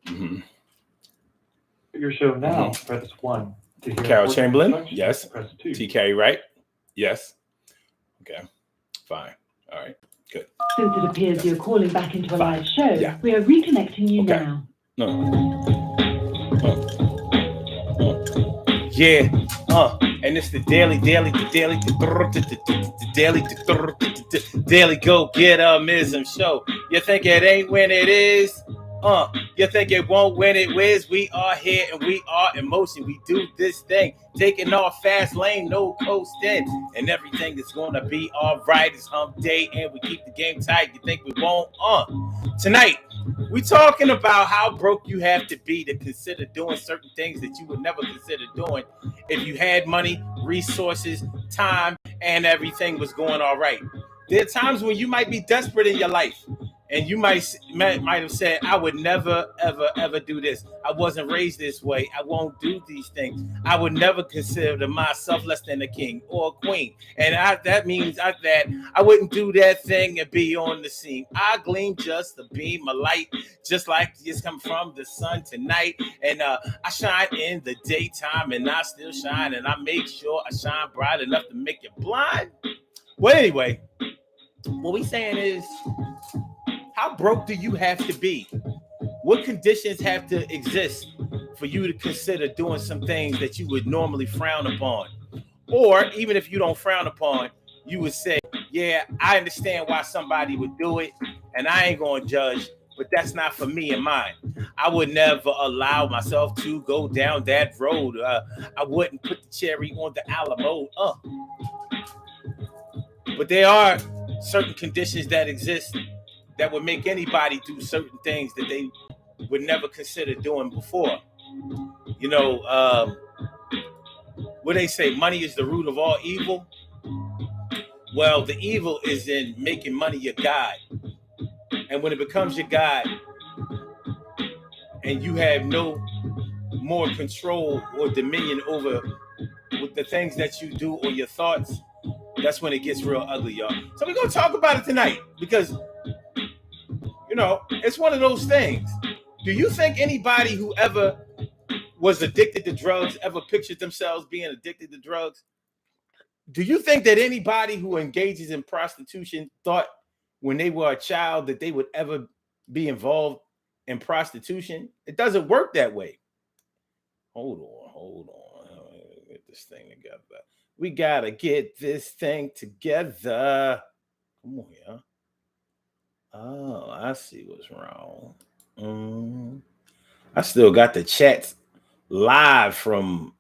Mm-hmm. Your show now. Press 1 to hear Carol further Chamberlain, instructions. yes. Press 2. T. Carey Wright, yes. Okay, fine. All right, good. Since it appears That's you're it. calling back into a Fine. live show, Yeah. we are reconnecting you Okay. now. Yeah. And it's the daily go get ism show. You think it ain't when it is? You think it won't when it is? We are here and we are in motion. We do this thing, taking off fast lane, no coasting, and everything is gonna be all right. It's hump day and we keep the game tight. You think we won't? Tonight we talking about how broke you have to be to consider doing certain things that you would never consider doing if you had money, resources, time, and everything was going all right. There are times when you might be desperate in your life, and you might have said, "I would never, ever do this. I wasn't raised this way. I won't do these things. I would never consider myself less than a king or a queen, and that means that I wouldn't do that thing and be on the scene. I gleam just to beam a light, just like it's come from the sun tonight, and I shine in the daytime, and I still shine, and I make sure I shine bright enough to make you blind." Well, anyway, what we saying is, how broke do you have to be? What conditions have to exist for you to consider doing some things that you would normally frown upon? Or even if you don't frown upon, you would say, yeah, I understand why somebody would do it, and I ain't going to judge, but that's not for me and mine. I would never allow myself to go down that road. I wouldn't put the cherry on the Alamo. But there are certain conditions that exist that would make anybody do certain things that they would never consider doing before. You know, what they say, money is the root of all evil. Well, the evil is in making money your God. And when it becomes your God and you have no more control or dominion over with the things that you do or your thoughts, that's when it gets real ugly, y'all. So we're going to talk about it tonight because, you know, it's one of those things. Do you think anybody who ever was addicted to drugs ever pictured themselves being addicted to drugs? Do you think that anybody who engages in prostitution thought when they were a child that they would ever be involved in prostitution? It doesn't work that way. Hold on. Get this thing together. We got to get this thing together. Come on here. Oh, I see what's wrong. I still got the chats live from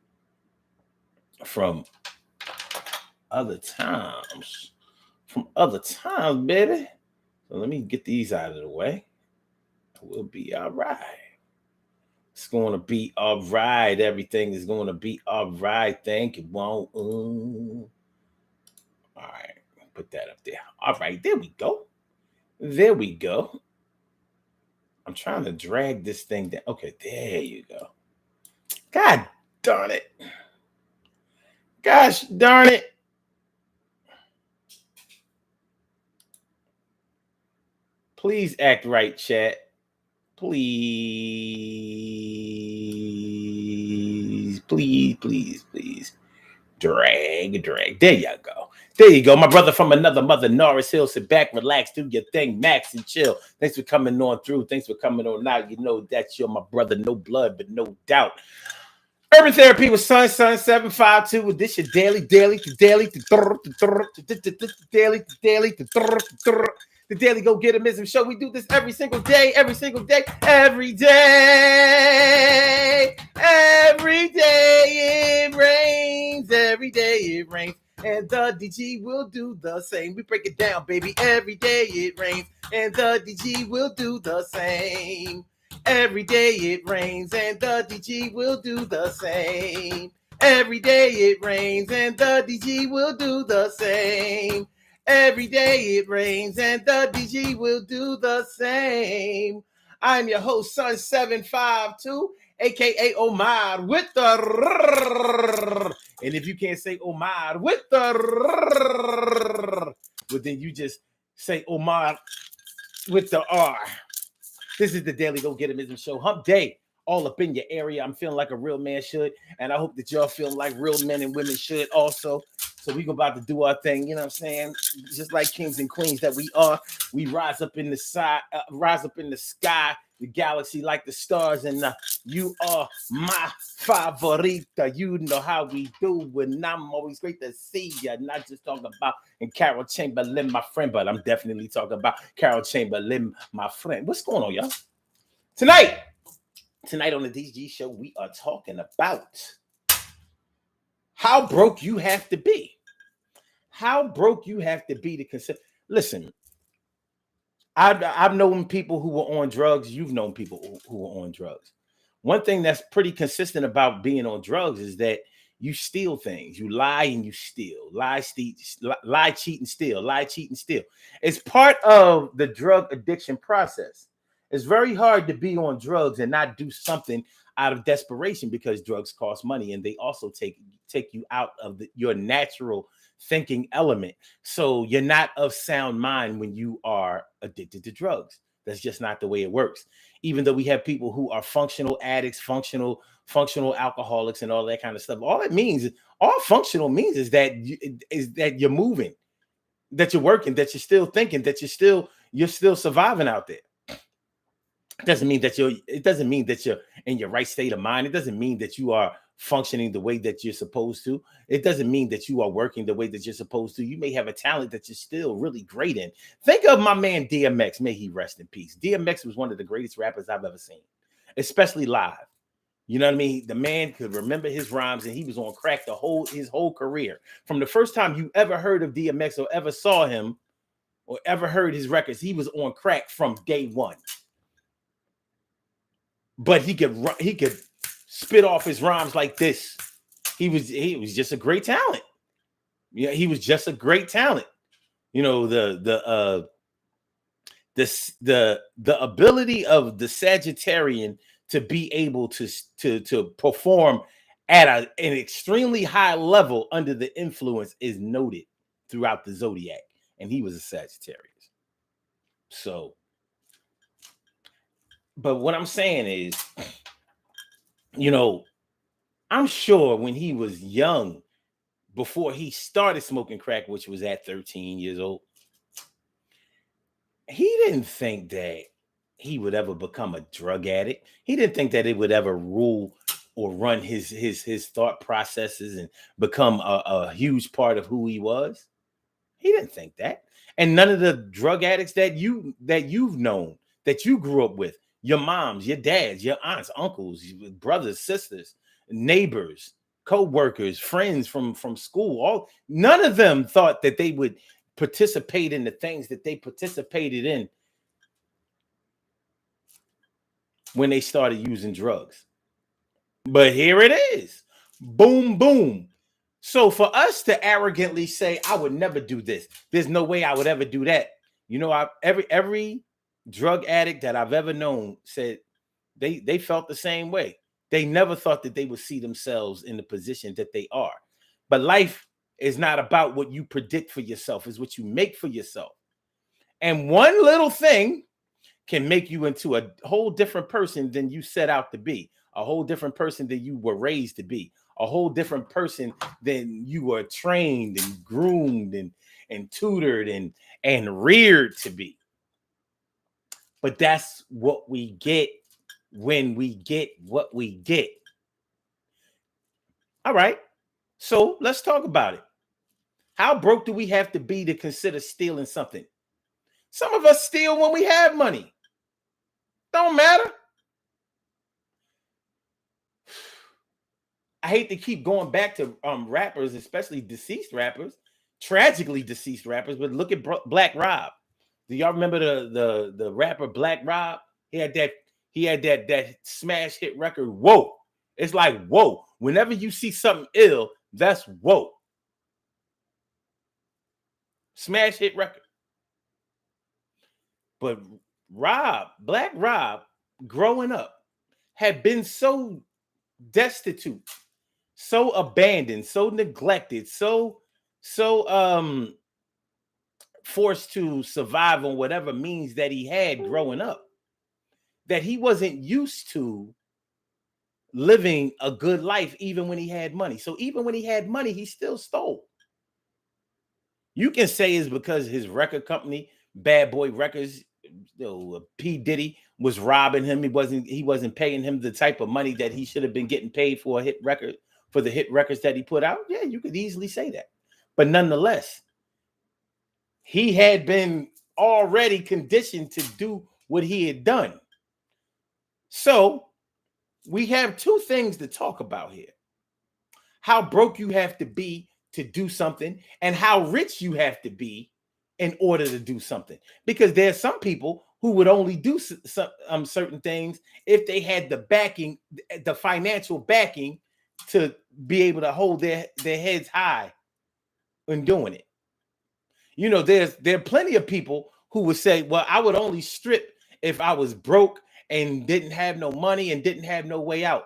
other times. Baby. So let me get these out of the way. We'll be all right. It's going to be all right. Everything is going to be all right. Thank you. Won't. All right. Put that up there. All right. There we go. I'm trying to drag this thing down. Okay. There you go. God darn it. Gosh darn it. Please act right, chat. Please. Drag. There you go. My brother from another mother, Norris Hill. Sit back, relax, do your thing, max and chill. Thanks for coming on through. Thanks for coming on out. You know that you're my brother, no blood, but no doubt. Urban Therapy with Sun 752. This your daily. The Daily Go Get 'Emism show. We do this every single day. Every day it rains. Every day it rains. And the DG will do the same. We break it down, baby. Every day it rains. And the DG will do the same. Every day it rains. And the DG will do the same. Every day it rains. And the DG will do the same. Every day it rains and the DG will do the same. I'm your host, Sun 752, aka Omar with the. And if you can't say Omar with the, well, then you just say Omar with the R. This is the Daily Go Getimism Show. Hump Day, all up in your area. I'm feeling like a real man should, and I hope that y'all feeling like real men and women should also. So we about to do our thing, you know what I'm saying? Just like kings and queens that we are, we rise up in the sky, the galaxy like the stars, and you are my favorita. You know how we do, and I'm always great to see you. Not just talking about and Carol Chamberlain, my friend, but I'm definitely talking about Carol Chamberlain, my friend. What's going on, y'all? Tonight on the DG Show, we are talking about how broke you have to be. How broke you have to be to consider. Listen, I've known people who were on drugs. You've known people who were on drugs. One thing that's pretty consistent about being on drugs is that you steal things. You lie and you steal. Lie, cheat, and steal. Lie, cheat, and steal. It's part of the drug addiction process. It's very hard to be on drugs and not do something out of desperation because drugs cost money and they also take you out of your natural thinking element. So you're not of sound mind when you are addicted to drugs. That's just not the way it works. Even though we have people who are functional addicts, functional alcoholics, and all that kind of stuff. All functional means is that you're moving, that you're working, that you're still thinking, that you're still surviving out there. It doesn't mean that you're in your right state of mind. It doesn't mean that you are functioning the way that you're supposed to. It doesn't mean that you are working the way that you're supposed to. You may have a talent that you're still really great in. Think of my man DMX. May he rest in peace. DMX was one of the greatest rappers I've ever seen, especially live. You know what I mean? The man could remember his rhymes, and he was on crack his whole career. From the first time you ever heard of DMX or ever saw him or ever heard his records, he was on crack from day one. But he could spit off his rhymes like this. He was just a great talent. Yeah, he was just a great talent. You know, the ability of the Sagittarian to be able to perform at an extremely high level under the influence is noted throughout the zodiac, and he was a Sagittarius. So, but what I'm saying is, you know, I'm sure when he was young, before he started smoking crack, which was at 13 years old, he didn't think that he would ever become a drug addict. He didn't think that it would ever rule or run his thought processes and become a huge part of who he was. He didn't think that. And none of the drug addicts that you've known, that you grew up with, your moms, your dads, your aunts, uncles, brothers, sisters, neighbors, co-workers, friends from school, none of them thought that they would participate in the things that they participated in when they started using drugs. But here it is. Boom, boom. So for us to arrogantly say, I would never do this, there's no way I would ever do that. You know, every drug addict that I've ever known said they felt the same way. They never thought that they would see themselves in the position that they are. But life is not about what you predict for yourself, it's what you make for yourself. And one little thing can make you into a whole different person than you set out to be, a whole different person than you were raised to be, a whole different person than you were trained and groomed and tutored and reared to be. But that's what we get when we get what we get. All right. So let's talk about it. How broke do we have to be to consider stealing something? Some of us steal when we have money. Don't matter. I hate to keep going back to rappers, especially deceased rappers, tragically deceased rappers, but look at Black Rob. Do y'all remember the rapper Black Rob? He had that smash hit record, Whoa. It's like, whoa. Whenever you see something ill, that's whoa. Smash hit record. But Black Rob, growing up, had been so destitute, so abandoned, so neglected, so forced to survive on whatever means that he had growing up, that he wasn't used to living a good life even when he had money. So even when he had money, he still stole. You can say it's because his record company, Bad Boy Records, P. Diddy was robbing him. He wasn't paying him the type of money that he should have been getting paid for a hit record, for the hit records that he put out. Yeah, you could easily say that. But nonetheless, he had been already conditioned to do what he had done. So we have two things to talk about here: how broke you have to be to do something, and how rich you have to be in order to do something. Because there's some people who would only do certain things if they had the backing, the financial backing, to be able to hold their heads high in doing it. You know, there are plenty of people who would say, well, I would only strip if I was broke and didn't have no money and didn't have no way out.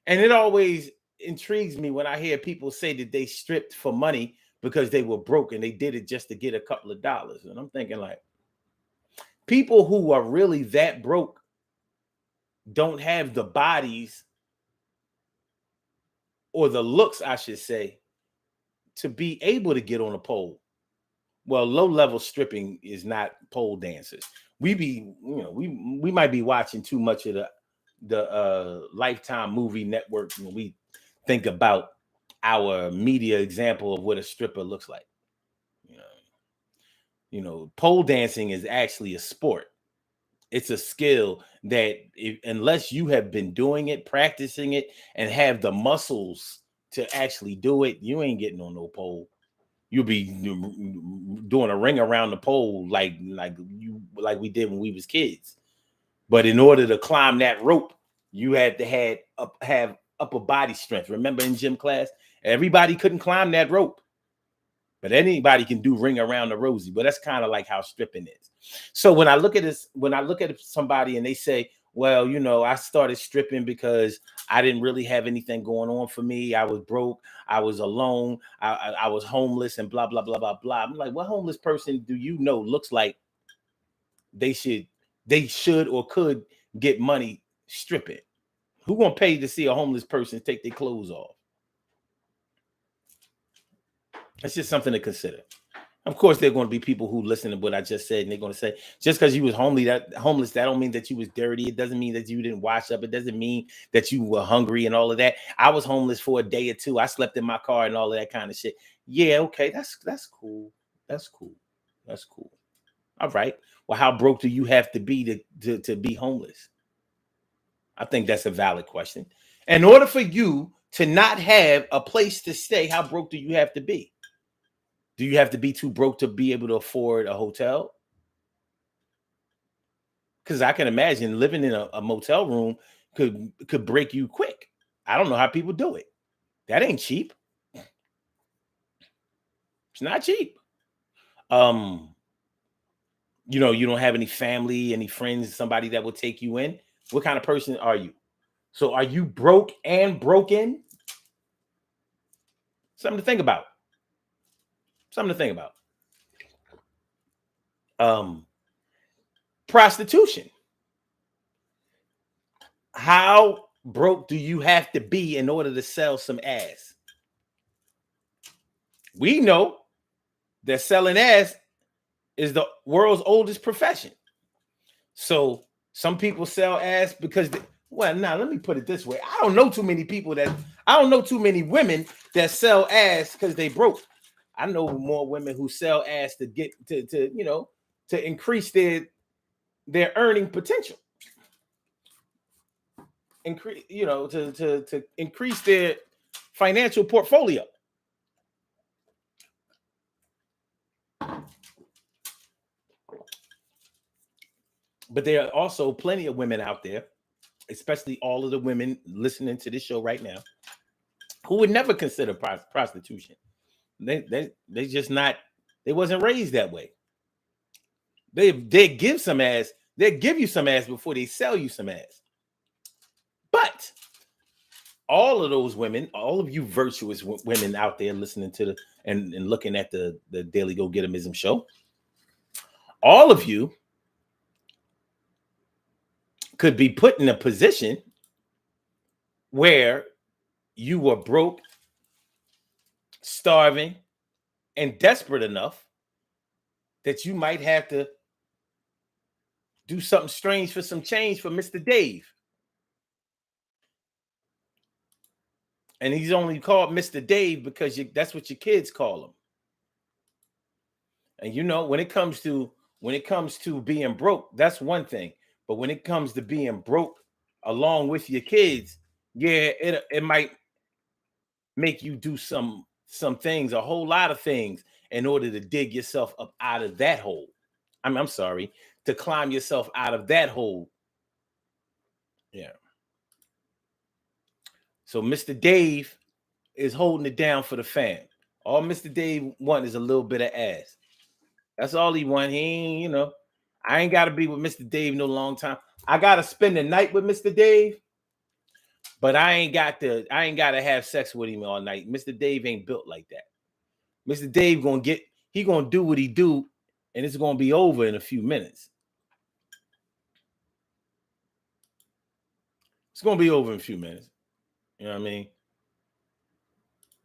And it always intrigues me when I hear people say that they stripped for money because they were broke and they did it just to get a couple of dollars. And I'm thinking, like, people who are really that broke don't have the bodies or the looks, I should say, to be able to get on a pole. Well, low-level stripping is not pole dancers. We might be watching too much of the Lifetime movie network when we think about our media example of what a stripper looks like. Pole dancing is actually a sport. It's a skill that unless you have been doing it, practicing it, and have the muscles to actually do it, you ain't getting on no pole. You'll be doing a ring around the pole like we did when we was kids. But in order to climb that rope, you had to have upper body strength. Remember in gym class, everybody couldn't climb that rope, but anybody can do ring around the rosy. But that's kind of like how stripping is. So when I look at this, when I look at somebody and they say, well, I started stripping because I didn't really have anything going on for me. I was broke. I was alone. I was homeless and blah, blah, blah, blah, blah. I'm like, what homeless person do you know looks like they should or could get money stripping? Who gonna pay to see a homeless person take their clothes off? That's just something to consider. Of course, there are going to be people who listen to what I just said, and they're going to say, just because you was homeless, that don't mean that you was dirty. It doesn't mean that you didn't wash up. It doesn't mean that you were hungry and all of that. I was homeless for a day or two. I slept in my car and all of that kind of shit. Yeah, okay, that's cool. That's cool. That's cool. All right. Well, how broke do you have to be to be homeless? I think that's a valid question. In order for you to not have a place to stay, how broke do you have to be? Do you have to be too broke to be able to afford a hotel? Because I can imagine living in a motel room could break you quick. I don't know how people do it. That ain't cheap. It's not cheap. You don't have any family, any friends, somebody that will take you in. What kind of person are you? So are you broke and broken? Something to think about. Prostitution. How broke do you have to be in order to sell some ass? We know that selling ass is the world's oldest profession. So some people sell ass because let me put it this way. I don't know too many women that sell ass because they broke. I know more women who sell ass to get to increase their earning potential. To increase their financial portfolio. But there are also plenty of women out there, especially all of the women listening to this show right now, who would never consider prostitution. They just not. They wasn't raised that way. They give some ass. They give you some ass before they sell you some ass. But all of those women, all of you virtuous women out there listening to and looking at the Daily Go Get 'Emism show, all of you could be put in a position where you were broke, starving, and desperate enough that you might have to do something strange for some change for Mr. Dave. And he's only called Mr. Dave because that's what your kids call him. And you know, when it comes to being broke, that's one thing. But when it comes to being broke along with your kids, yeah, it might make you do some things, a whole lot of things, in order to dig yourself up out of that hole. I'm sorry, to climb yourself out of that hole. Yeah. So Mr. Dave is holding it down for the fam. All Mr. Dave want is a little bit of ass. That's all he want. He ain't, you know, I ain't got to be with Mr. Dave no long time. I got to spend the night with Mr. Dave, but I ain't got to have sex with him all night. Mr. Dave ain't built like that. Mr. Dave he gonna do what he do, and it's gonna be over in a few minutes. It's gonna be over in a few minutes. You know what I mean?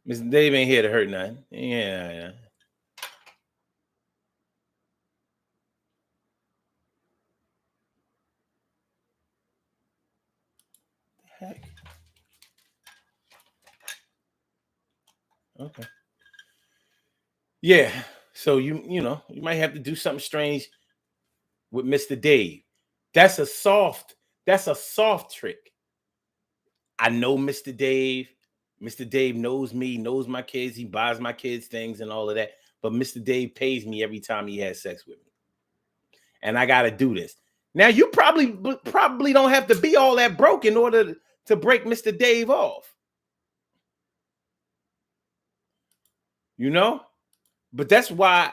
Mr. Dave ain't here to hurt nothing. Yeah. Heck. Okay. Yeah. So you know, you might have to do something strange with Mr. Dave. That's a soft trick. I know Mr. Dave. Mr. Dave knows me, knows my kids. He buys my kids things and all of that. But Mr. Dave pays me every time he has sex with me. And I got to do this. Now, you probably don't have to be all that broke in order to break Mr. Dave off. You know? But that's why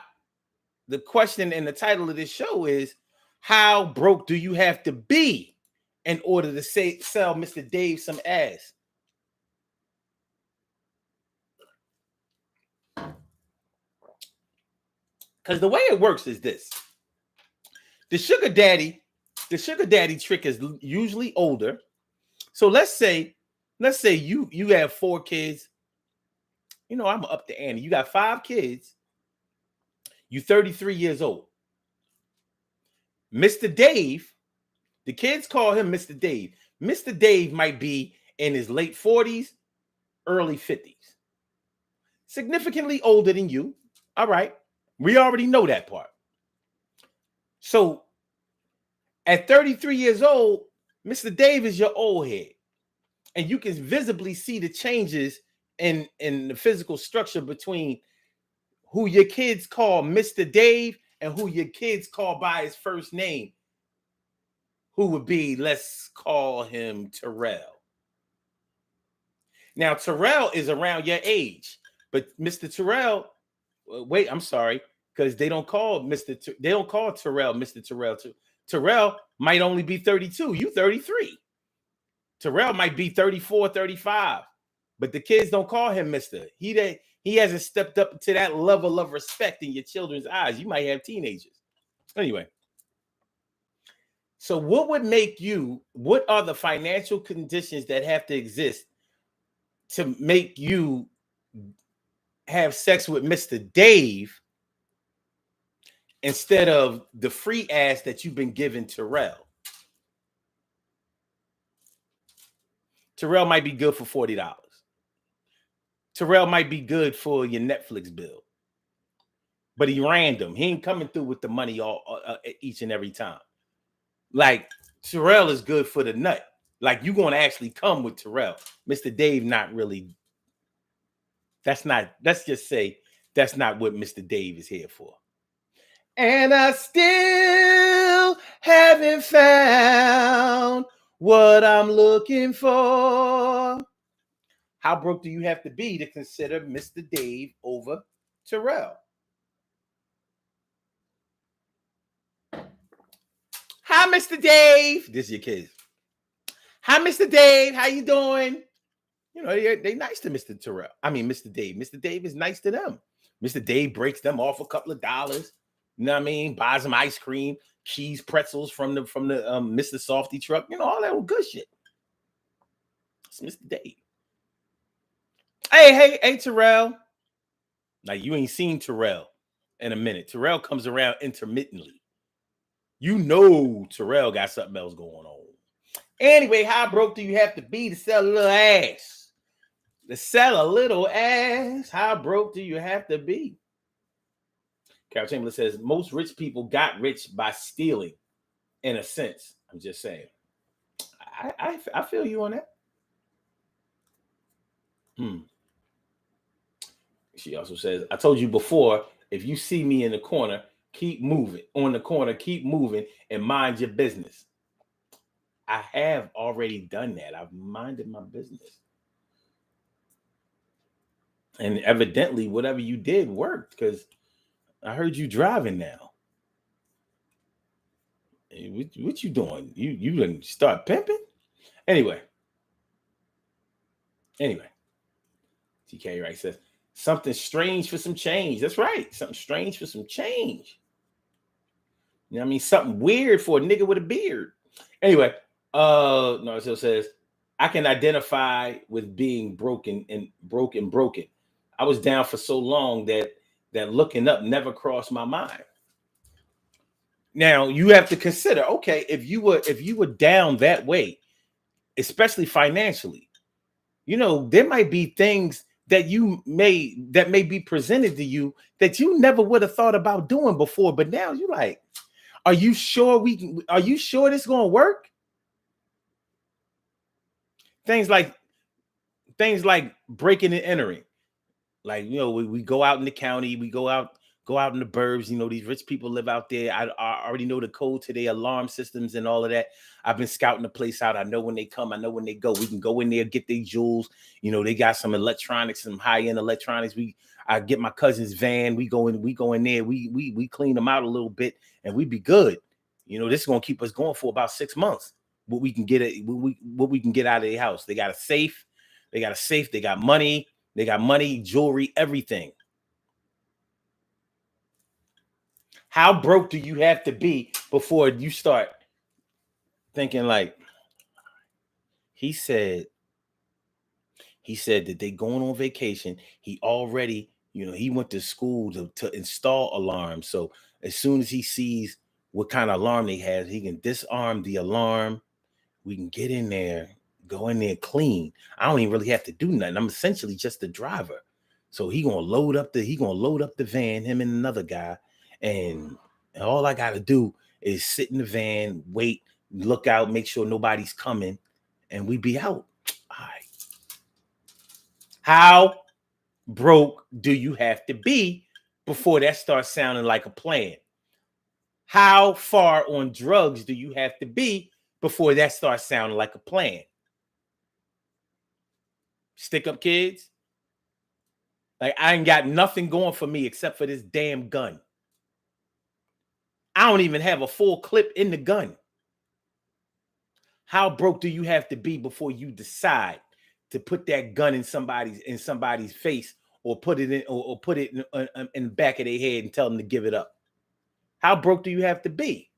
the question and the title of this show is, how broke do you have to be in order to sell Mr. Dave some ass? Because the way it works is this. The sugar daddy trick is usually older. So let's say you have 4 kids. You know, I'm up to Annie. You got 5 kids. You 33 years old. Mr. Dave, the kids call him Mr. Dave. Mr. Dave might be in his late 40s, early 50s. Significantly older than you. All right. We already know that part. So at 33 years old, Mr. Dave is your old head. And you can visibly see the changes in the physical structure between who your kids call Mr. Dave and who your kids call by his first name, who would be, let's call him Terrell. Now, Terrell is around your age, but Mr. Terrell, wait, I'm sorry, because they don't call Terrell Mr. Terrell. Terrell might only be 32. You 33. Terrell might be 34, 35, but the kids don't call him Mr. He hasn't stepped up to that level of respect in your children's eyes. You might have teenagers. Anyway, so what are the financial conditions that have to exist to make you have sex with Mr. Dave instead of the free ass that you've been giving Terrell? Terrell might be good for $40. Terrell might be good for your Netflix bill. But he random. He ain't coming through with the money each and every time. Like, Terrell is good for the nut. Like, you're going to actually come with Terrell. Mr. Dave, not really. Let's just say that's not what Mr. Dave is here for. And I still haven't found what I'm looking for. How broke do you have to be to consider Mr. Dave over Terrell? Hi, Mr. Dave. This is your kids. Hi, Mr. Dave. How you doing? You know, they nice to Mr. Terrell. I mean, Mr. Dave. Mr. Dave is nice to them. Mr. Dave breaks them off a couple of dollars. You know what I mean? Buy some ice cream, cheese pretzels from the Mr. Softy truck. You know, all that old good shit. It's Mr. Dave. Hey, Terrell. Now you ain't seen Terrell in a minute. Terrell comes around intermittently. You know Terrell got something else going on. Anyway, how broke do you have to be to sell a little ass? To sell a little ass, how broke do you have to be? Carol Chamberlain says, most rich people got rich by stealing, in a sense. I'm just saying. I feel you on that. She also says, I told you before, if you see me in the corner, keep moving. On the corner, keep moving and mind your business. I have already done that. I've minded my business. And evidently, whatever you did worked, because I heard you driving now. What you doing? You didn't start pimping? Anyway. TK Wright says, something strange for some change. That's right. Something strange for some change. You know what I mean? Something weird for a nigga with a beard. Anyway, Narcille says, I can identify with being broken. I was down for so long that looking up never crossed my mind. Now you have to consider, okay, if you were down that way, especially financially, you know, there might be things that may be presented to you that you never would have thought about doing before, but now you're like, are you sure this is gonna work? Things like breaking and entering. Like, you know, we go out in the county, we go out in the burbs. You know, these rich people live out there. I already know the code to their alarm systems and all of that. I've been scouting the place out. I know when they come. I know when they go. We can go in there, get their jewels. You know, they got some electronics, some high-end electronics. I get my cousin's van. We go in there. We clean them out a little bit, and we be good. You know, this is gonna keep us going for about 6 months. What we can get out of their house. They got a safe. They got money. They got money, jewelry, everything. How broke do you have to be before you start thinking like, he said that they going on vacation. He already, you know, he went to school to install alarms. So as soon as he sees what kind of alarm they have, he can disarm the alarm. We can get in there, go in there clean. I don't even really have to do nothing. I'm essentially just the driver. So he gonna load up the van, him and another guy, and all I gotta do is sit in the van, wait, look out, make sure nobody's coming, and we be out. All right. How broke do you have to be before that starts sounding like a plan? How far on drugs do you have to be before that starts sounding like a plan? Stick up kids. Like, I ain't got nothing going for me except for this damn gun. I don't even have a full clip in the gun. How broke do you have to be before you decide to put that gun in somebody's face, or put it in the back of their head and tell them to give it up? How broke do you have to be?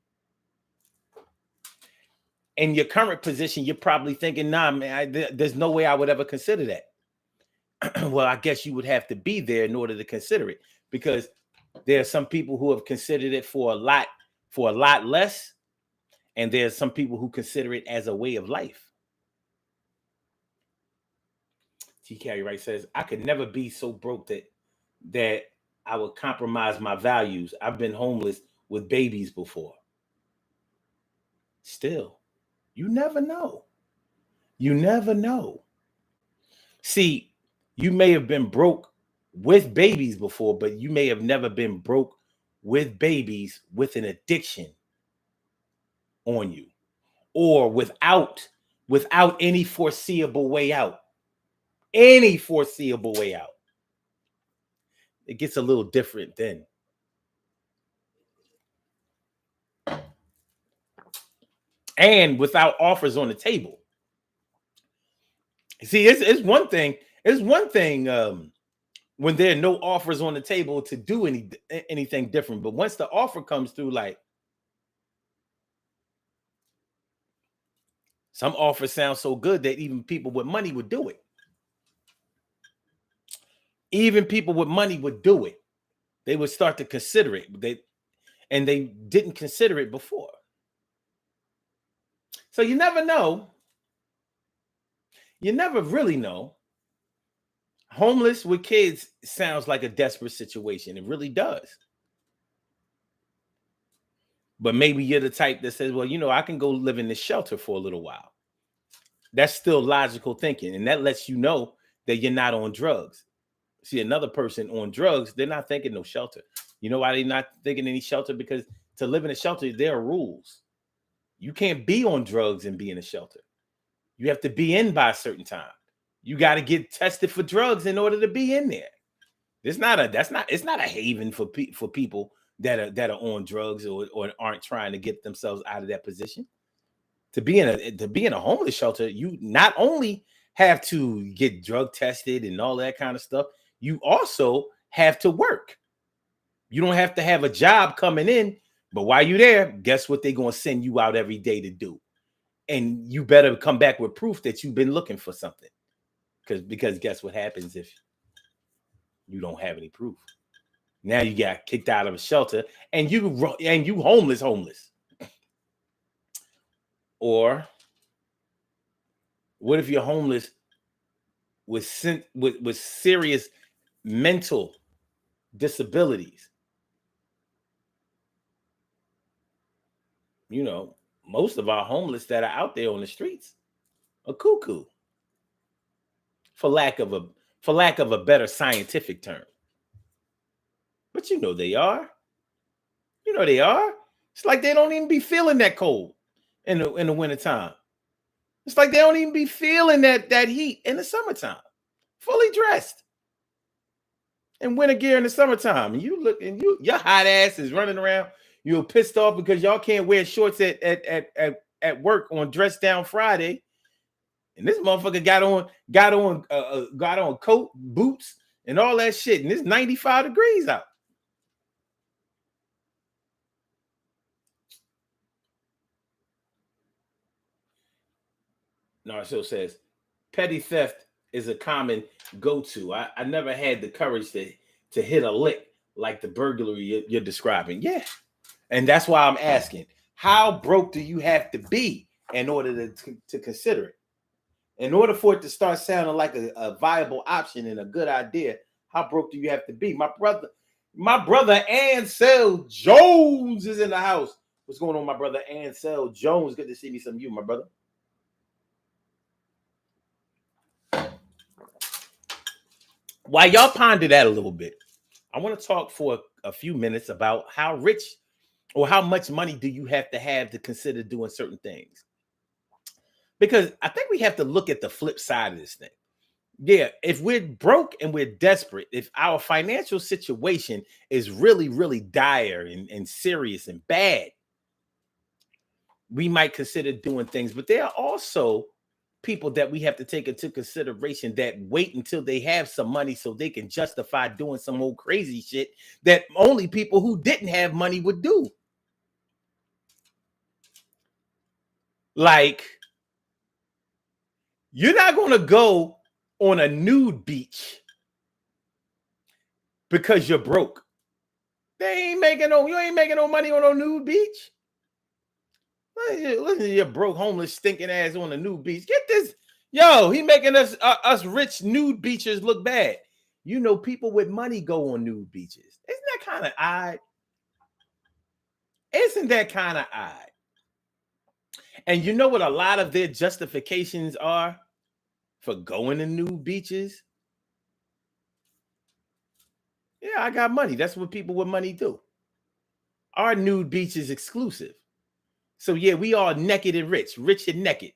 In your current position, you're probably thinking, nah, man, there's no way I would ever consider that. Well, I guess you would have to be there in order to consider it, because there are some people who have considered it for a lot less, and there's some people who consider it as a way of life. T. Carey Wright says, I could never be so broke that I would compromise my values. I've been homeless with babies before. Still, you never know. You never know. See, you may have been broke with babies before, but you may have never been broke with babies with an addiction on you, or without any foreseeable way out. Any foreseeable way out. It gets a little different then. And without offers on the table. See, it's one thing. when there are no offers on the table to do anything different. But once the offer comes through, like some offers sound so good that even people with money would do it. Even people with money would do it. They would start to consider it. They didn't consider it before. So you never know. You never really know. Homeless with kids sounds like a desperate situation. It really does. But maybe you're the type that says, well, you know, I can go live in this shelter for a little while. That's still logical thinking. And that lets you know that you're not on drugs. See, another person on drugs, they're not thinking no shelter. You know why they're not thinking any shelter? Because to live in a shelter, there are rules. You can't be on drugs and be in a shelter. You have to be in by a certain time. You got to get tested for drugs in order to be in there. It's not a haven for people that are on drugs or aren't trying to get themselves out of that position. To be in a homeless shelter, you not only have to get drug tested and all that kind of stuff, you also have to work. You don't have to have a job coming in, but while you're there, guess what they're going to send you out every day to do? And you better come back with proof that you've been looking for something. Because guess what happens if you don't have any proof? Now you got kicked out of a shelter and you homeless. Or what if you're homeless with serious mental disabilities? You know, most of our homeless that are out there on the streets are cuckoo. For lack of a better scientific term. But you know they are. You know they are. It's like they don't even be feeling that cold in the wintertime. It's like they don't even be feeling that heat in the summertime. Fully dressed. In winter gear in the summertime. And you look and your hot ass is running around. You're pissed off because y'all can't wear shorts at work on Dress Down Friday. And this motherfucker got on coat, boots, and all that shit. And it's 95 degrees out. Narciso says, petty theft is a common go-to. I never had the courage to hit a lick like the burglary you're describing. Yeah. And that's why I'm asking, how broke do you have to be in order to consider it? In order for it to start sounding like a viable option and a good idea, how broke do you have to be? My brother Ansel Jones is in the house. What's going on, my brother Ansel Jones? Good to see me some of you, my brother. While y'all ponder that a little bit, I want to talk for a few minutes about how rich or how much money do you have to consider doing certain things. Because I think we have to look at the flip side of this thing. Yeah, if we're broke and we're desperate, if our financial situation is really, really dire and serious and bad, we might consider doing things. But there are also people that we have to take into consideration that wait until they have some money so they can justify doing some old crazy shit that only people who didn't have money would do. Like, you're not going to go on a nude beach because you're broke. You ain't making no money on a nude beach. Listen to your broke, homeless, stinking ass on a nude beach. Get this. Yo, he making us rich nude beaches look bad. You know, people with money go on nude beaches. Isn't that kind of odd? Isn't that kind of odd? And you know what a lot of their justifications are for going to nude beaches? Yeah, I got money. That's what people with money do. Our nude beach is exclusive. So yeah, we all naked and rich and naked.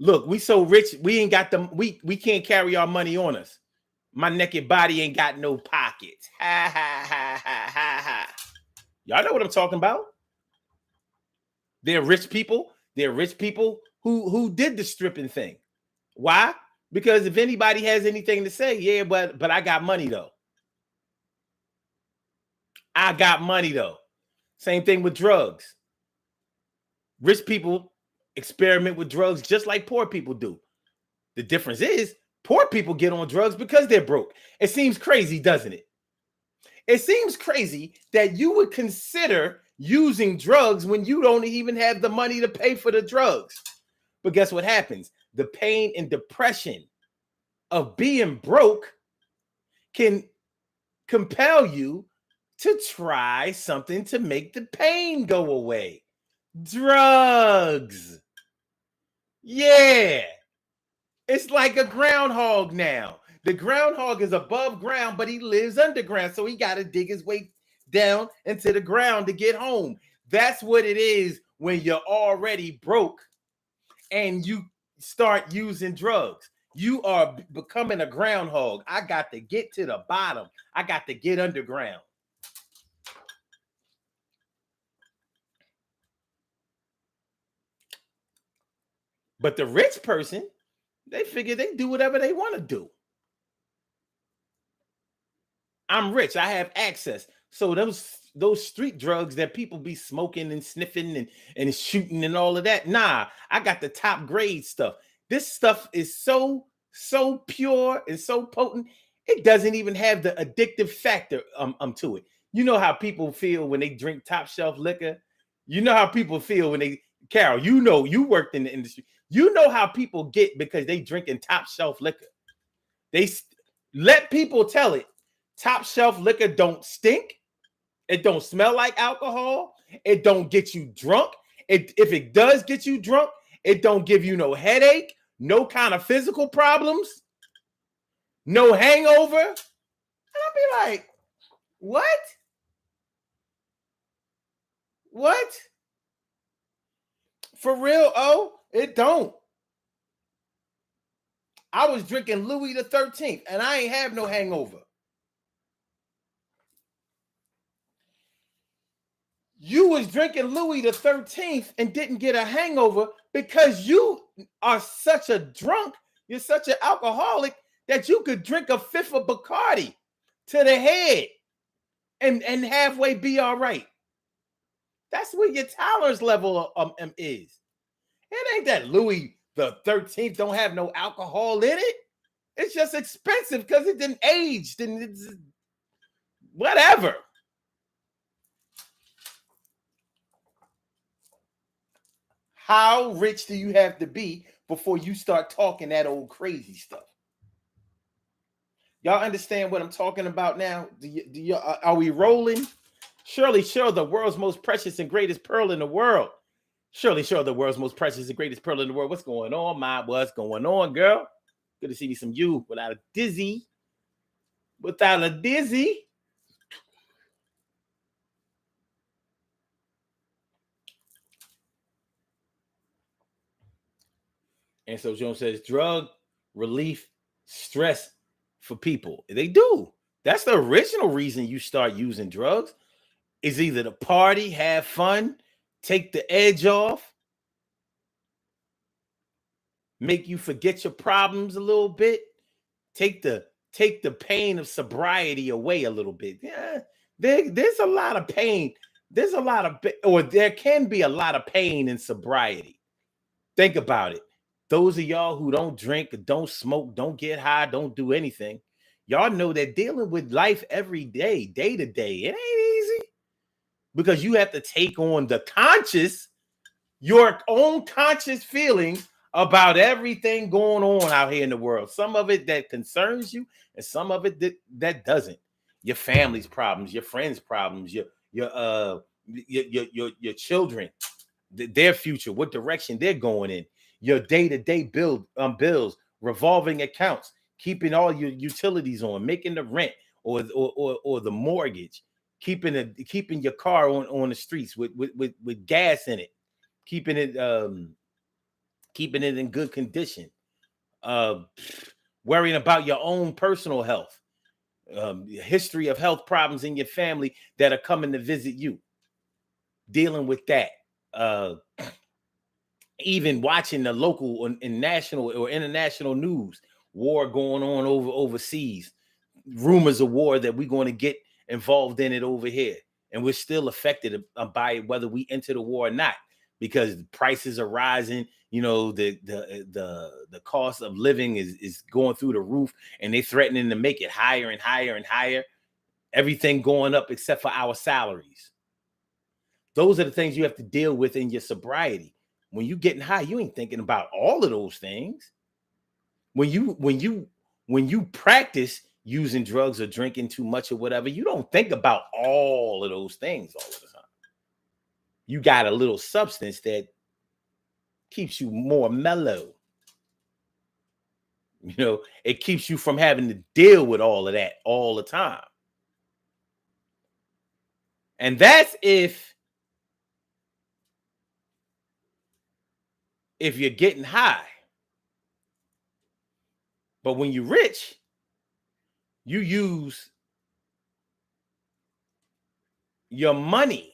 Look, we so rich, we ain't got them. We can't carry our money on us. My naked body ain't got no pockets. Ha ha ha ha ha ha. Y'all know what I'm talking about? They're rich people. They're rich people who did the stripping thing. Why? Because if anybody has anything to say, yeah, but I got money though. I got money though. Same thing with drugs. Rich people experiment with drugs just like poor people do. The difference is poor people get on drugs because they're broke. It seems crazy, doesn't it? It seems crazy that you would consider using drugs when you don't even have the money to pay for the drugs. But guess what happens? The pain and depression of being broke can compel you to try something to make the pain go away. Drugs. Yeah. It's like a groundhog now. The groundhog is above ground, but he lives underground. So he got to dig his way down into the ground to get home. That's what it is when you're already broke and you start using drugs. You are becoming a groundhog. I got to get to the bottom. I got to get underground. But the rich person, they figure they do whatever they want to do. I'm rich. I have access. So those street drugs that people be smoking and sniffing and shooting and all of that. Nah, I got the top grade stuff. This stuff is so pure and so potent. It doesn't even have the addictive factor to it. You know how people feel when they drink top shelf liquor. You know how people feel when they, Carol, you know, you worked in the industry. You know how people get because they drinking top shelf liquor. They let people tell it. Top shelf liquor don't stink. It don't smell like alcohol. It don't get you drunk. If it does get you drunk, it don't give you no headache, no kind of physical problems, no hangover. And I'll be like, what? What? For real? Oh, it don't. I was drinking Louis the 13th and I ain't have no hangover. You was drinking Louis the 13th and didn't get a hangover because you are such a drunk, you're such an alcoholic that you could drink a fifth of Bacardi to the head and halfway be all right. That's where your tolerance level is. It ain't that Louis the 13th don't have no alcohol in it. It's just expensive because it didn't age and it's whatever. How rich do you have to be before you start talking that old crazy stuff? Y'all understand what I'm talking about now? Are we rolling? Surely, the world's most precious and greatest pearl in the world. Surely, the world's most precious and greatest pearl in the world. What's going on, what's going on, girl? Good to see me some you without a dizzy. Without a dizzy. And so Jones says drug relief stress for people. They do. That's the original reason you start using drugs. Is either to party, have fun, take the edge off, make you forget your problems a little bit, take the pain of sobriety away a little bit. Yeah, there's a lot of pain. There can be a lot of pain in sobriety. Think about it. Those of y'all who don't drink, don't smoke, don't get high, don't do anything, y'all know that dealing with life every day, day to day, it ain't easy because you have to take on your own conscious feelings about everything going on out here in the world. Some of it that concerns you and some of it that doesn't. Your family's problems, your friends' problems, your children, their future, what direction they're going in. Your day-to-day bills, revolving accounts, keeping all your utilities on, making the rent or the mortgage, keeping your car on the streets with gas in it, keeping it in good condition, worrying about your own personal health, history of health problems in your family that are coming to visit you, dealing with that. Even watching the local and national or international news, war going on overseas, rumors of war that we're going to get involved in it over here, and we're still affected by it whether we enter the war or not, because prices are rising. You know, the cost of living is going through the roof, and they're threatening to make it higher and higher and higher. Everything going up except for our salaries. Those are the things you have to deal with in your sobriety. When you're getting high, you ain't thinking about all of those things. When you practice using drugs or drinking too much or whatever, you don't think about all of those things all the time. You got a little substance that keeps you more mellow. You know, it keeps you from having to deal with all of that all the time. And that's if you're getting high. But when you're rich, you use your money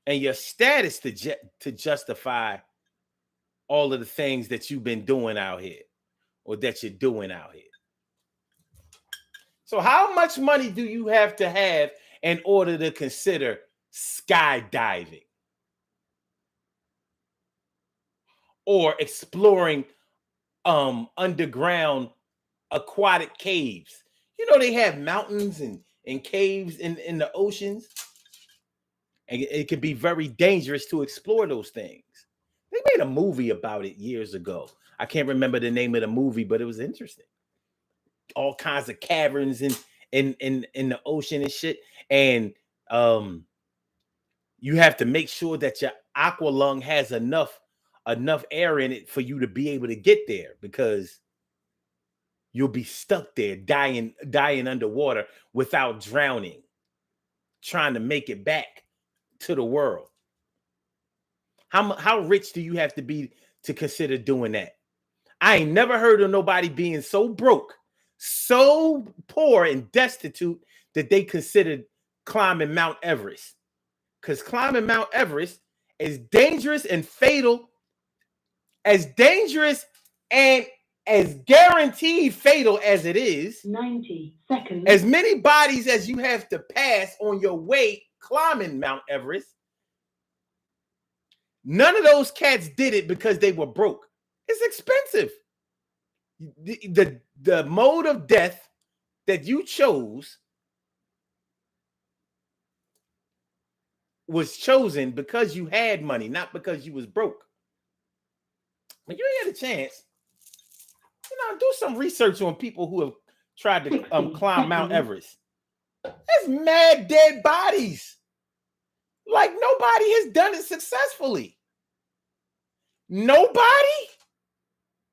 and your status to justify all of the things that you've been doing out here or that you're doing out here. So how much money do you have to have in order to consider skydiving or exploring underground aquatic caves? You know, they have mountains and caves in the oceans, and it can be very dangerous to explore those things. They made a movie about it years ago. I can't remember the name of the movie, but it was interesting. All kinds of caverns in the ocean and shit. And you have to make sure that your aqua lung has enough air in it for you to be able to get there, because you'll be stuck there dying underwater without drowning, trying to make it back to the world. How rich do you have to be to consider doing that? I ain't never heard of nobody being so broke, so poor and destitute that they considered climbing Mount Everest. Because climbing Mount Everest is dangerous and fatal, as dangerous and as guaranteed fatal as it is. 90 seconds. As many bodies as you have to pass on your way climbing Mount Everest, none of those cats did it because they were broke. It's expensive. The mode of death that you chose was chosen because you had money, not because you was broke. When you had a chance, do some research on people who have tried to climb Mount Everest. There's mad dead bodies. Like, nobody has done it successfully. Nobody.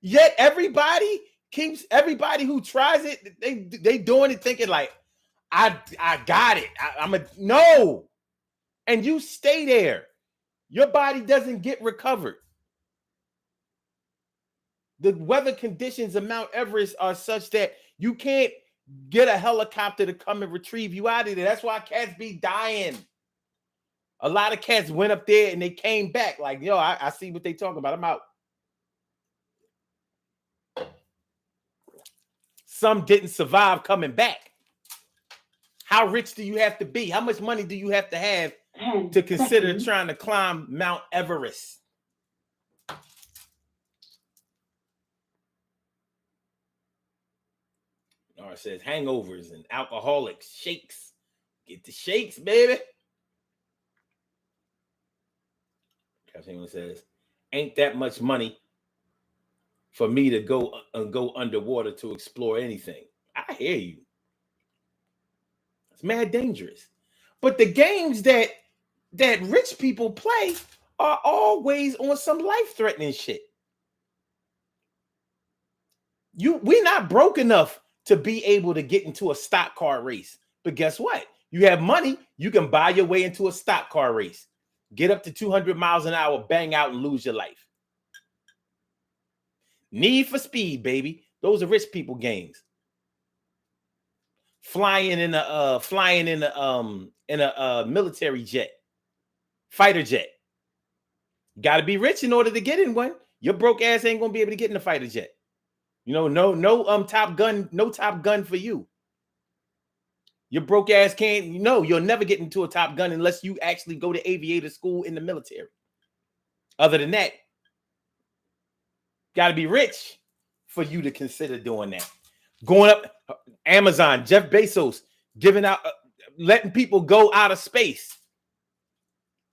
Yet everybody who tries it, they doing it thinking like, I got it. No. And you stay there. Your body doesn't get recovered. The weather conditions of Mount Everest are such that you can't get a helicopter to come and retrieve you out of there. That's why cats be dying. A lot of cats went up there and they came back like, yo, I see what they talking about. I'm out. Some didn't survive coming back. How rich do you have to be? How much money do you have to have to consider trying to climb Mount Everest? Or it says hangovers and alcoholics, shakes. Get the shakes, baby. Someone says, ain't that much money for me to go underwater to explore anything. I hear you. It's mad dangerous. But the games that rich people play are always on some life-threatening shit. We're not broke enough to be able to get into a stock car race. But guess what? You have money, you can buy your way into a stock car race. Get up to 200 miles an hour, bang out, and lose your life. Need for Speed, baby. Those are rich people games. Flying in a military jet, fighter jet. Got to be rich in order to get in one. Your broke ass ain't gonna be able to get in a fighter jet. You know, no Top Gun, no Top Gun for you. Your broke ass can't, you'll never get into a Top Gun unless you actually go to aviator school in the military. Other than that, got to be rich for you to consider doing that. Going up Amazon, Jeff Bezos giving out, letting people go out of space.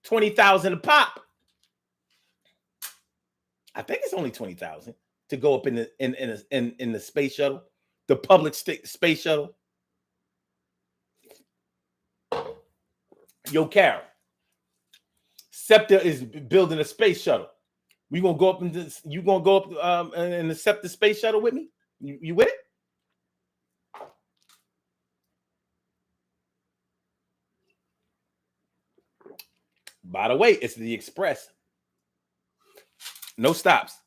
20,000 a pop. I think it's only 20,000 to go up in the space shuttle, the public space shuttle. Yo, Carol, SEPTA is building a space shuttle. We gonna go up in this, you gonna go up and accept the space shuttle with me? You with it? By the way, it's the Express. No stops.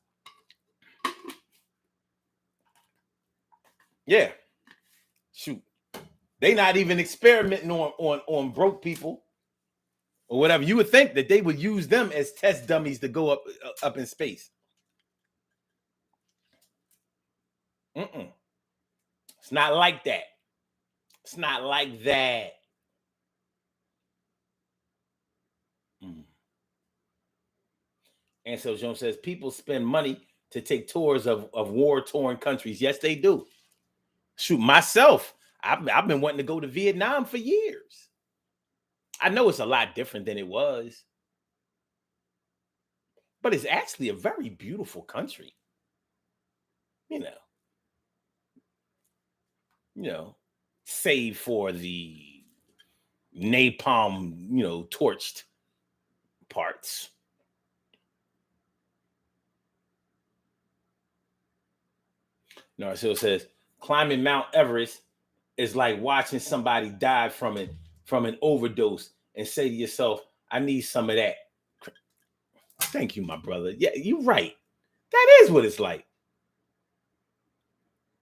Yeah. Shoot. They not even experimenting on broke people or whatever. You would think that they would use them as test dummies to go up in space. It's not like that. It's not like that. And so Jones says people spend money to take tours of war-torn countries. Yes, they do. Shoot, myself, I've been wanting to go to Vietnam for years. I know it's a lot different than it was, but it's actually a very beautiful country. You know, save for the napalm, torched parts. Narciso says climbing Mount Everest is like watching somebody die from an overdose and say to yourself, I need some of that. Thank you, my brother. Yeah, you're right. That is what it's like.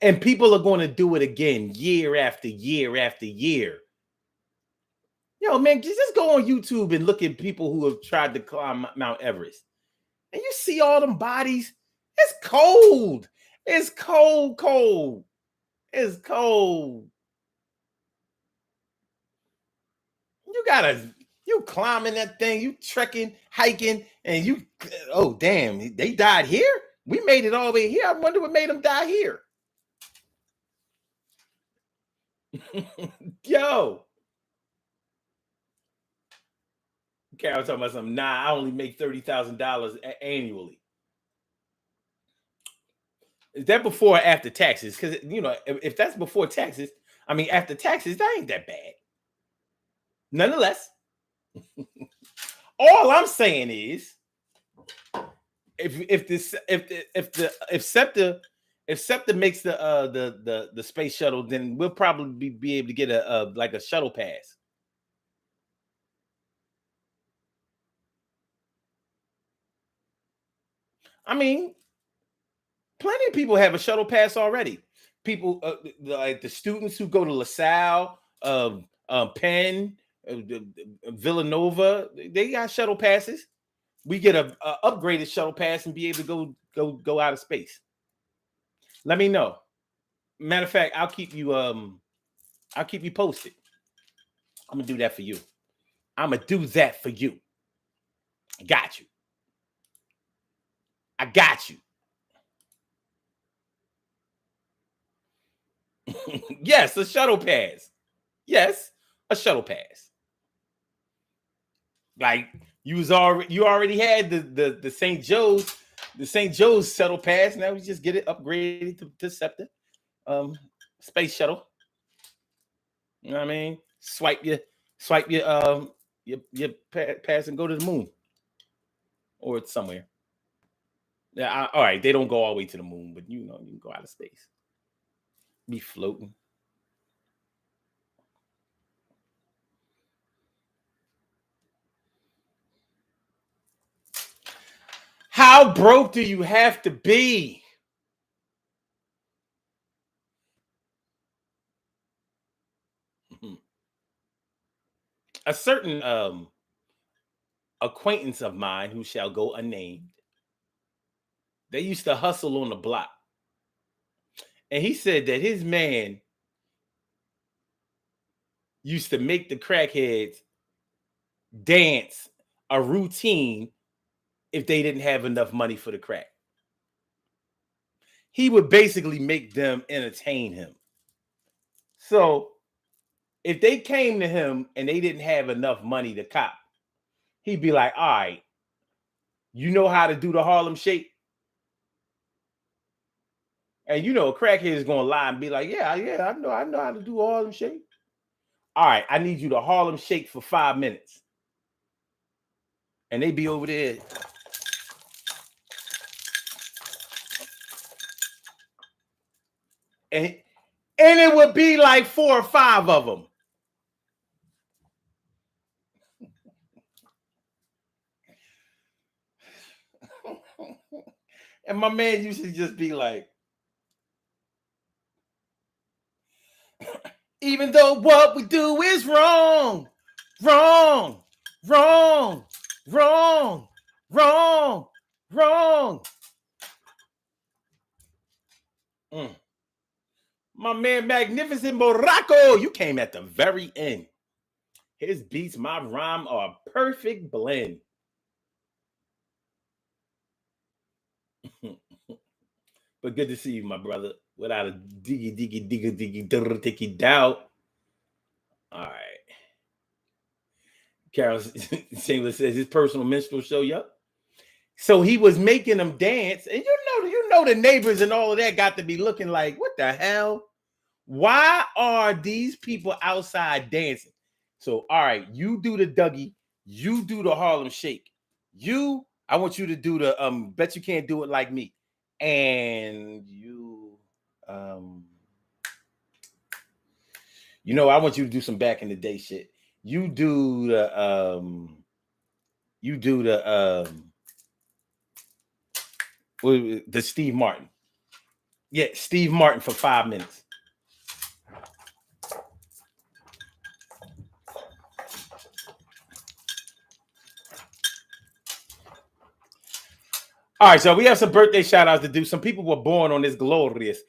And people are going to do it again year after year after year. Yo, man, just go on YouTube and look at people who have tried to climb Mount Everest. And you see all them bodies. It's cold. It's cold. It's cold. You climbing that thing, you trekking, hiking, and oh, damn, they died here? We made it all the way here. I wonder what made them die here. Yo. Okay, I was talking about something. Nah, I only make $30,000 annually. Is that before or after taxes? Because, if that's before taxes, after taxes, that ain't that bad. Nonetheless, all I'm saying is, if SEPTA makes the space shuttle, then we'll probably be able to get a shuttle pass. Plenty of people have a shuttle pass already. People like the students who go to LaSalle, Penn, Villanova, they got shuttle passes. We get a upgraded shuttle pass and be able to go out of space. Let me know. Matter of fact, I'll keep you posted. I'm gonna do that for you. Got you. I got you. Yes, a shuttle pass. Yes, a shuttle pass. Like you already had the St. Joe's shuttle pass. Now we just get it upgraded to SEPTA space shuttle. You know what I mean? Swipe your pass and go to the moon or it's somewhere. Yeah, all right. They don't go all the way to the moon, but you can go out of space. Be floating. How broke do you have to be? A certain acquaintance of mine who shall go unnamed, they used to hustle on the block. And he said that his man used to make the crackheads dance a routine if they didn't have enough money for the crack. He would basically make them entertain him. So if they came to him and they didn't have enough money to cop, he'd be like, all right, you know how to do the Harlem Shake? And you know, a crackhead is gonna lie and be like, yeah, I know how to do Harlem Shake. All right, I need you to Harlem Shake for 5 minutes. And they be over there. And it would be like 4 or 5 of them. And my man used to just be like, even though what we do is wrong, wrong, wrong, wrong, wrong, wrong. My man, Magnificent Morocco, you came at the very end. His beats, my rhyme are a perfect blend. But good to see you, my brother. Without a diggy doubt. All right. Carol Shameless says his personal minstrel show, yup. So he was making them dance, and you know the neighbors and all of that got to be looking like, what the hell? Why are these people outside dancing? So, all right, you do the Dougie, you do the Harlem Shake. I want you to do the bet you can't do it like me. And you I want you to do some back in the day shit. You do the Steve Martin. Yeah, Steve Martin for 5 minutes. All right, so we have some birthday shout outs to do. Some people were born on this glorious.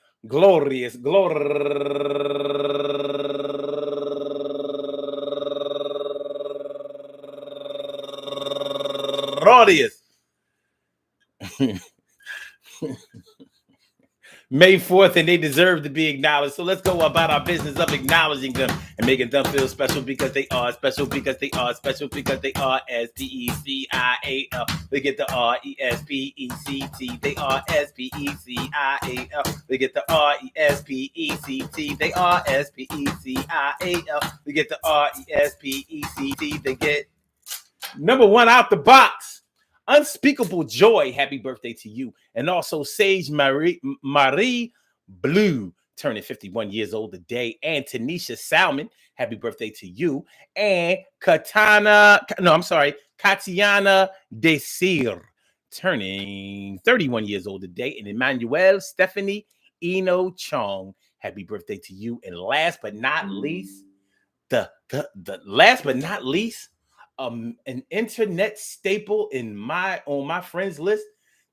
May 4th, and they deserve to be acknowledged. So let's go about our business of acknowledging them and making them feel special because they are special, because they are special, because they are S-P-E-C-I-A-L. They get the R-E-S-P-E-C-T. They are S-P-E-C-I-A-L. They get the R-E-S-P-E-C-T. They are S-P-E-C-I-A-L. They get the R-E-S-P-E-C-T. They get number 1 out the box. Unspeakable joy, happy birthday to you. And also Sage Marie Blue, turning 51 years old today. And Tanisha Salmon, happy birthday to you. And Katiana Desir, turning 31 years old today. And Emmanuel Stephanie Eno Chong, happy birthday to you. And last but not least, an internet staple on my friends list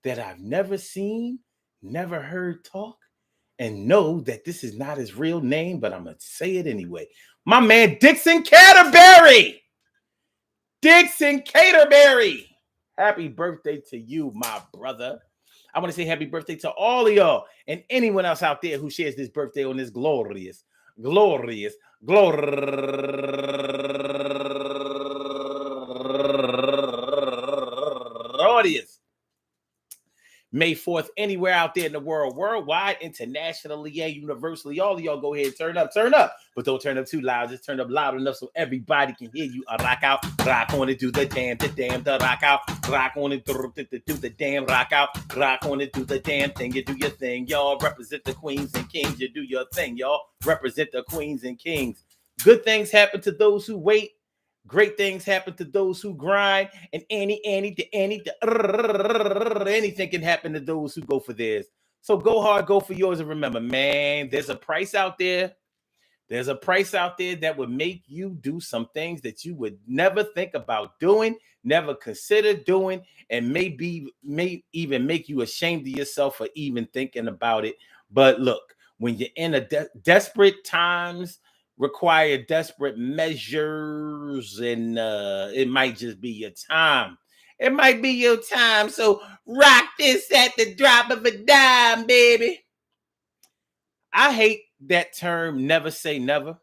that I've never seen, never heard talk, and know that this is not his real name, but I'm gonna say it anyway. My man Dixon Caterberry. Happy birthday to you, my brother. I want to say happy birthday to all of y'all and anyone else out there who shares this birthday on this glorious May 4th, anywhere out there in the world, worldwide, internationally, yeah, universally. All of y'all go ahead and turn up, but don't turn up too loud. Just turn up loud enough so everybody can hear you. Rock out, rock on it, do the damn, the rock out, rock on it, do the damn, rock out, rock on it, do the damn thing. You do your thing, y'all. Represent the queens and kings. You do your thing, y'all. Represent the queens and kings. Good things happen to those who wait. Great things happen to those who grind, and anything can happen to those who go for theirs. So go hard, go for yours, and remember, man, there's a price out there. There's a price out there that would make you do some things that you would never think about doing, never consider doing, and may even make you ashamed of yourself for even thinking about it. But look, when you're in a desperate times require desperate measures, and it might just be your time. It might be your time. So rock this at the drop of a dime, baby. I hate that term, never say never,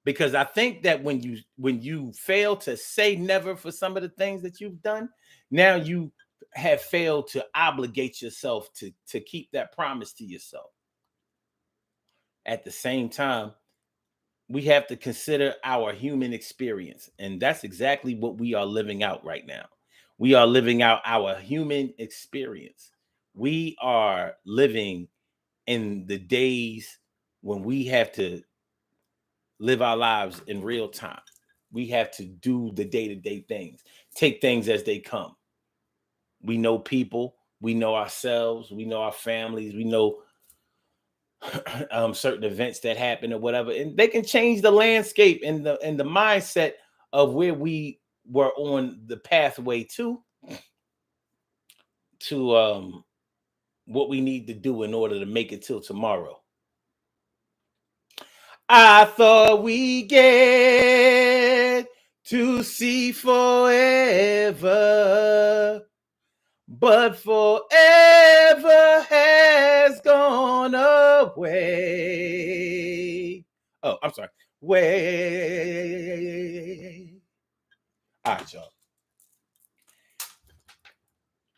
because I think that when you fail to say never for some of the things that you've done, now you have failed to obligate yourself to keep that promise to yourself. At the same time, we have to consider our human experience, and that's exactly what we are living out right now. We are living out our human experience. We are living in the days when we have to live our lives in real time. We have to do the day-to-day things, take things as they come. We know people, we know ourselves, we know our families, we know certain events that happen or whatever, and they can change the landscape and the mindset of where we were on the pathway to what we need to do in order to make it till tomorrow. I thought we get to see forever, but forever has gone away. Oh, I'm sorry. Way. All right, y'all.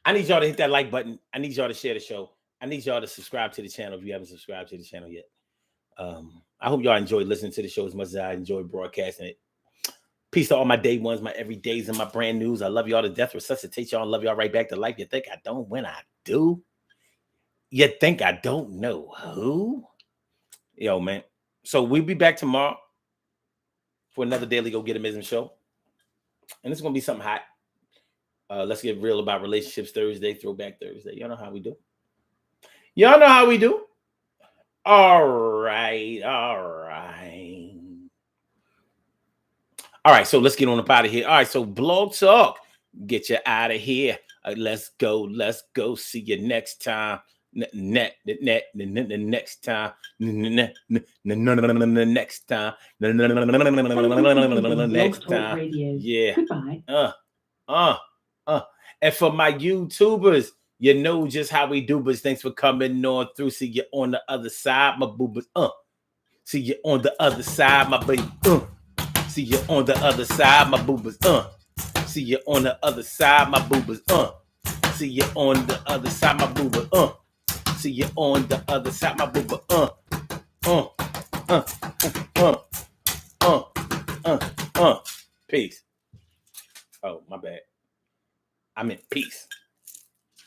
I need y'all to hit that like button. I need y'all to share the show. I need y'all to subscribe to the channel if you haven't subscribed to the channel yet. I hope y'all enjoy listening to the show as much as I enjoy broadcasting it. Peace to all my day ones, my everydays, and my brand news. I love y'all to death. Resuscitate y'all and love y'all right back to life. You think I don't when I do? You think I don't know who? Yo, man. So we'll be back tomorrow for another Daily Go Get Amism show. And it's going to be something hot. Let's get real about relationships Thursday, Throwback Thursday. Y'all know how we do. Y'all know how we do. All right. All right, so let's get on up out of here. All right, so Blog Talk, get you out of here. Let's go. See you next time. Next time. Next time. Next time. Yeah. Goodbye. And for my YouTubers, you know just how we do, but thanks for coming on through. See you on the other side, my boobas. See you on the other side, my baby. See you on the other side, my boobas. See you on the other side, my boobas. See you on the other side, my booba. See you on the other side, my booba. Peace. Oh, my bad. I meant peace.